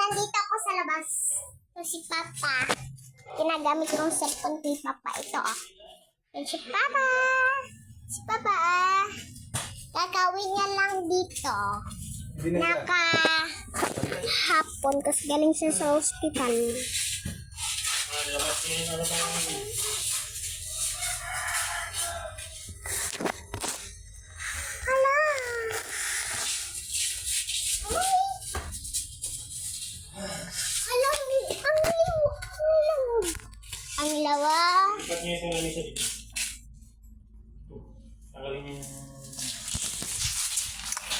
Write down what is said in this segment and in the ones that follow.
nandito ako sa labas. Ito si Papa. Ginagamit kong cellphone kay Papa. Ito, oh. Yan si Papa. Si Papa, kakawin niya lang dito. Hapon kasi galing siya sa hospital. Hala. Ang lawa. Ba't niyo ito namin sa dito? Tanggalin niyo yung...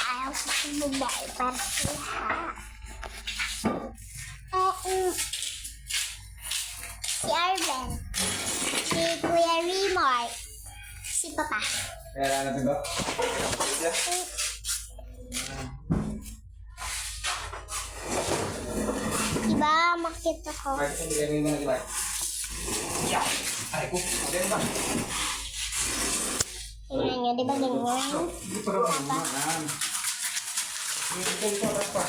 Ayaw sa babae para sa lahat. Si Arben. Si Kuya Remark. Si Papa. Kaya natin ba? Diba, makita ko. Bakit hindi ganyan na nag-like? Ay ko, maganda ba? Tingnan nyo, diba ganyan? Hindi pa rin naman. Hindi pa rin pa.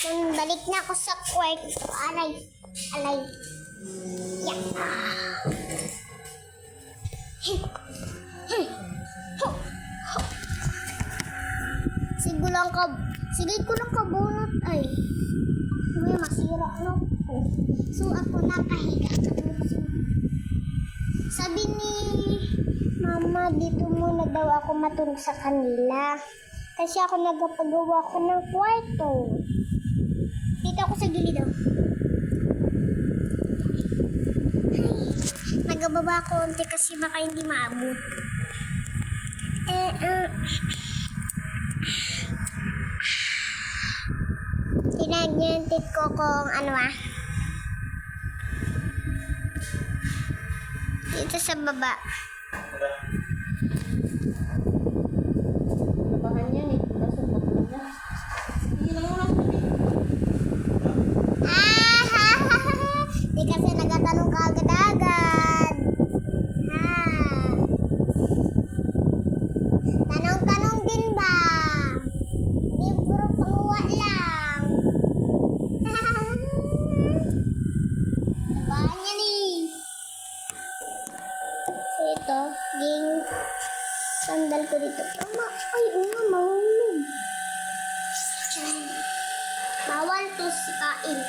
Nung balik na ako sa kwarto, alay. Yan. Sige ko lang kabunot ay. May masira na po. So ako nakahiga. Sabi ni Mama, dito muna daw ako matulog sa kanila. Kasi ako nagpagawa ko ng kwarto. Dito ako sa gilid daw. Nagababa ko unti kasi baka hindi maabot. Tinagnyantit ko kung ano dito sa baba. Labahan yan eh. Kaso patulog na. Hindi lang lang. Di kasi nagatanong ka agad-agad. Tanong-tanong din ba? Di puro panguha lang. Labahan yan eh. So ito, ging sandal ko dito. Ay, nga, mahulog. Bawal to sikain.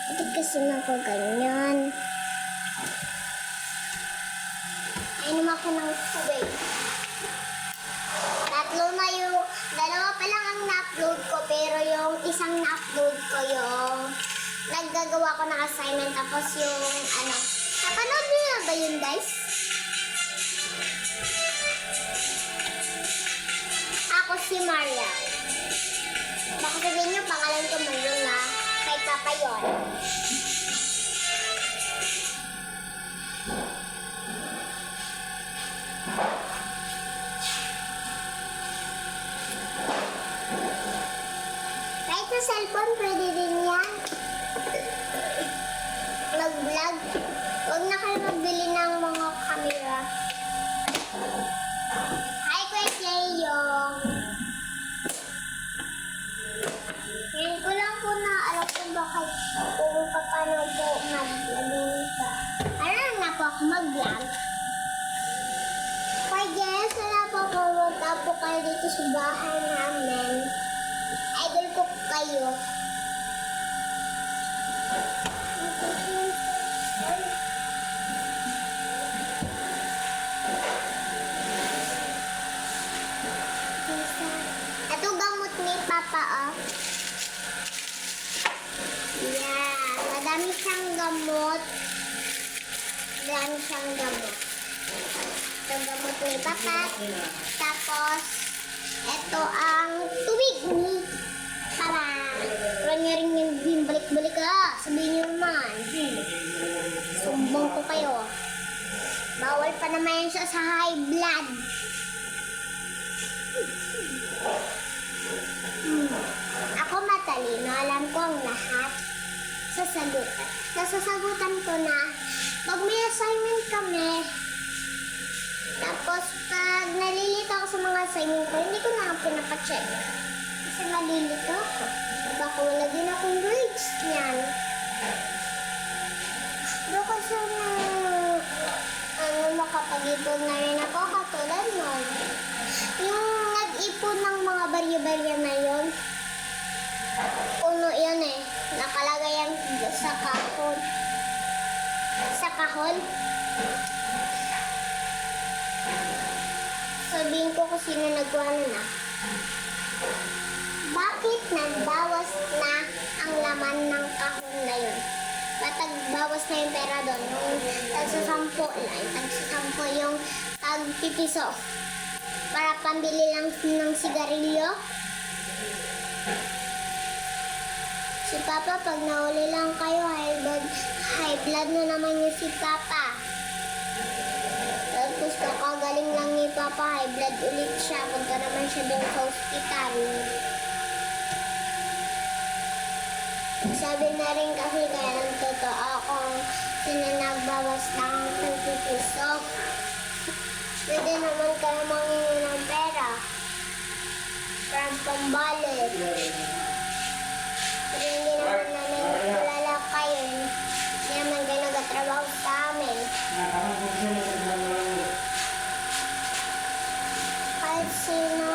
Bakit kasi ako ganyan? Inom ako ng tubig. Dalawa pa lang ang na-upload ko, pero yung isang na-upload ko yung naggagawa ko ng assignment, tapos yung napanood niyo na ba yun, guys? Ako si Maria. Baka sabihin niyo, pangalan ko Maria na kay Papa yun. Kahit sa cellphone, pwede din yan. Vlog. Huwag na kayo magbili ng mga camera. Hi, Kuya Clayong. Ngayon ko lang po na alam ko bakit kung paano po mag-vlog ka. Alam na po ako mag-vlog. Pwede, wala po pumunta po kayo dito sa bahay namin. Idol ko po kayo. Ito gamot ni Papa, oh. Yeah, madami siyang gamot. Ito gamot ni Papa. Tapos, ito ang tubig ni Papa. Ranya rin yung balik-balik ka. Sabihin niyo naman. Sumbong ko kayo. Bawal pa naman siya sa high blood. Ako matalino, alam ko ang lahat. Sa sagutan. Nasasagutan ko na, pag may assignment kami, tapos pag nalilito ako sa mga assignment ko, hindi ko na pinapacheck. Kasi nalilito ako. Baka wala din akong grades niyan. Pero kasi makapag-ipon na rin ako katulad nun. Yung nag-ipon ng mga barya-barya na yun, puno yun eh. Nakalagay yan sa kahon. Sa kahon. Sabihin ko kung sino nagawa na. Bakit nagbawas na ang laman ng kahon na yun? Bawas na yung pera doon. Yung tagsasampo lang. Tagsasampo yung tagpipiso. Para pambili lang ng sigarilyo. Si Papa, pag nahuli lang kayo, high blood na naman yung si Papa. Tapos kakagaling lang ni Papa, high blood ulit siya. Punta naman siya doon sa hospital. Sabi na rin kasi kaya ng totoo kung sino nagbawas ng 20 piso. Pwede naman kayo mangingi ng pera. Para pambalik. Pero hindi naman namin kilala kayo. Hindi naman kayo nagatrabaho sa amin. Kahit sino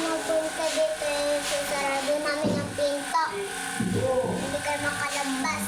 mapunta dito, susarado namin ang pinto. Hindi kayo makalabas.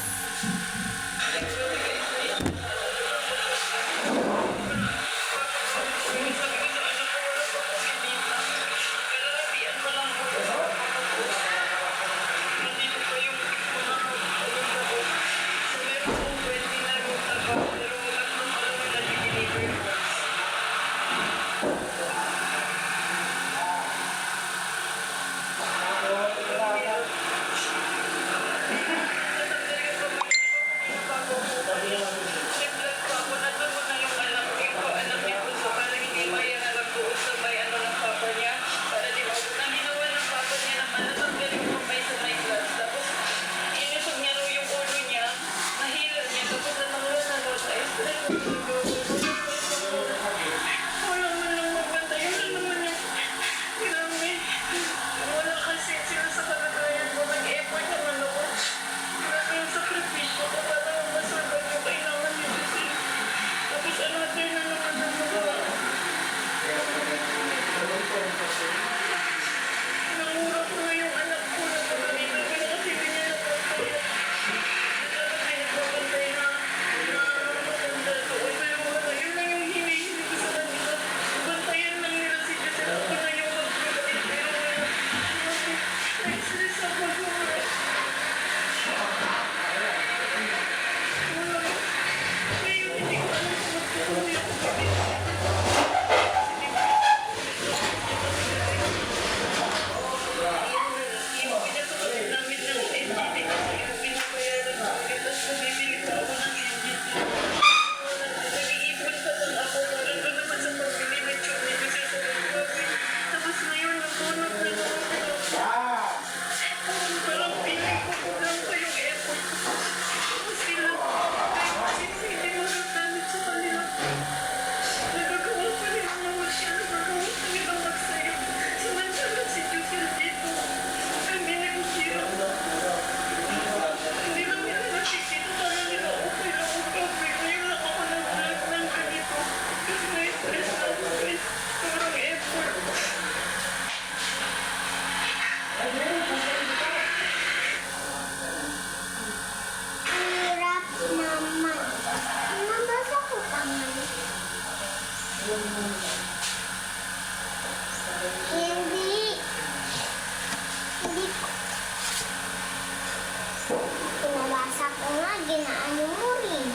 Pinabasa ko nga, ginaano mo rin.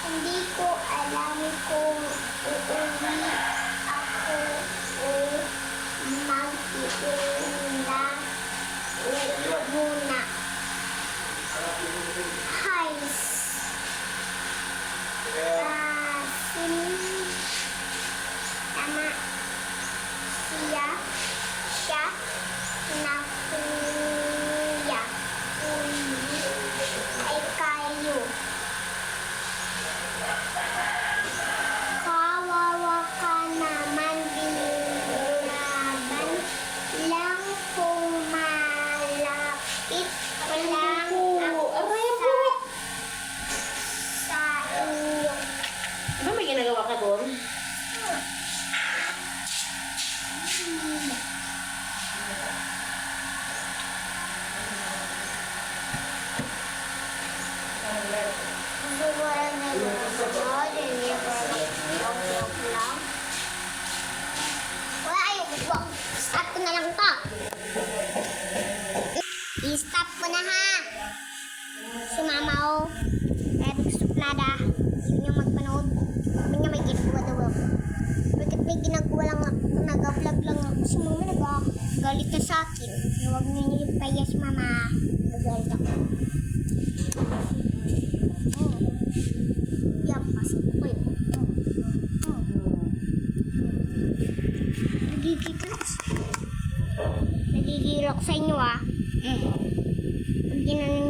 Hindi ko alam kung uuwi ako o mag-iunda muna. Highs. Tama. Siya, na kuya. mapanood. Hindi na vlog lang. Wala, ayoko po. Stop ko na lang to. I-stop ko na ha. Si Mama o. Kaya nagsuplada. Gusto niya magpanood. Sabi niya may ginagawa daw ako. Bakit may ginagawa lang ako? Nag-vlog lang ako. Si Mama nag-galit na sa akin. Huwag niyo nilipaya si Mama. Nag-galit ako. Yan, pasok ko yun. Nagigilok sa inyo ah. Pag ginanon